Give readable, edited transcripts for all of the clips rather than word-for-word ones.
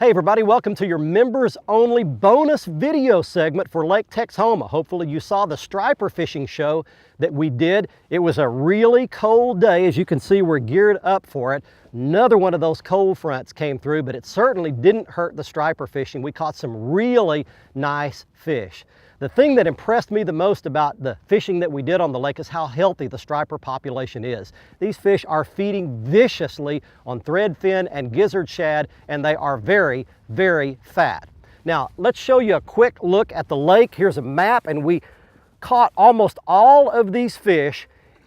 Hey everybody, welcome to your members only bonus video segment for Lake Texoma. Hopefully you saw the striper fishing show that we did. It was a really cold day. As you can see, we're geared up for it. Another one of those cold fronts came through, but it certainly didn't hurt the striper fishing. We caught some really nice fish. The thing that impressed me the most about the fishing that we did on the lake is how healthy the striper population is. These fish are feeding viciously on threadfin and gizzard shad, and they are very, very fat. Now, let's show you a quick look at the lake. Here's a map, and we caught almost all of these fish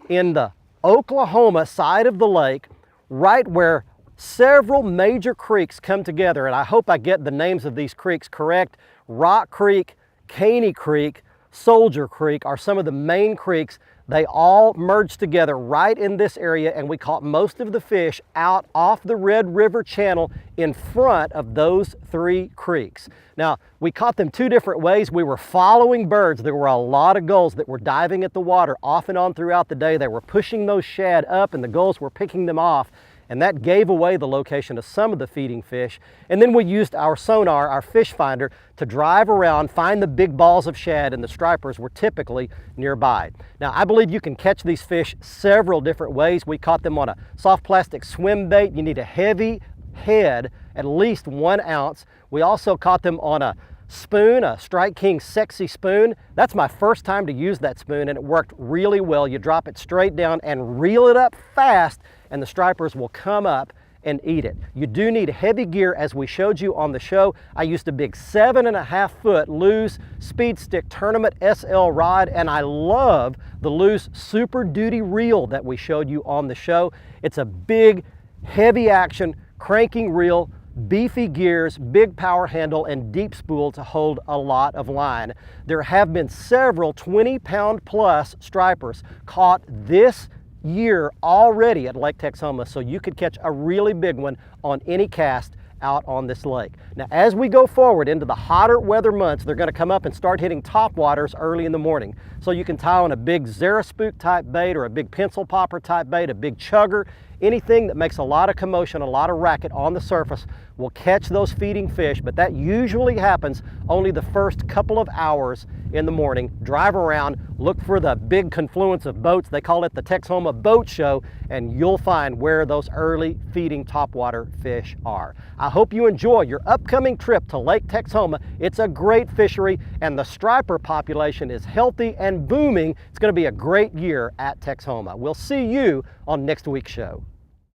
in the Oklahoma side of the lake, right where several major creeks come together, and I hope I get the names of these creeks correct. Rock Creek, Caney Creek, Soldier Creek are some of the main creeks. They all merged together right in this area, and we caught most of the fish out off the Red River Channel in front of those three creeks. Now, we caught them two different ways. We were following birds. There were a lot of gulls that were diving at the water off and on throughout the day. They were pushing those shad up, and the gulls were picking them off, and that gave away the location of some of the feeding fish. And then we used our sonar, our fish finder, to drive around, find the big balls of shad, and the stripers were typically nearby. Now, I believe you can catch these fish several different ways. We caught them on a soft plastic swim bait. You need a heavy head, at least 1 ounce. We also caught them on a spoon, a Strike King Sexy spoon. That's my first time to use that spoon, and it worked really well. You drop it straight down and reel it up fast, and the stripers will come up and eat it. You do need heavy gear, as we showed you on the show. I used a big 7.5 foot Lew's Speed Stick Tournament SL rod, and I love the Lew's Super Duty reel that we showed you on the show. It's a big, heavy action cranking reel, beefy gears, big power handle, and deep spool to hold a lot of line. There have been several 20-pound plus stripers caught this year already at Lake Texoma, so you could catch a really big one on any cast out on this lake. Now, as we go forward into the hotter weather months, they're going to come up and start hitting top waters early in the morning. So you can tie on a big Zara-spook type bait, or a big pencil popper type bait, a big chugger, anything that makes a lot of commotion, a lot of racket on the surface will catch those feeding fish, but that usually happens only the first couple of hours in the morning. Drive around, look for the big confluence of boats. They call it the Texoma Boat Show, and you'll find where those early feeding topwater fish are. I hope you enjoy your upcoming trip to Lake Texoma. It's a great fishery, and the striper population is healthy and booming. It's going to be a great year at Texoma. We'll see you on next week's show.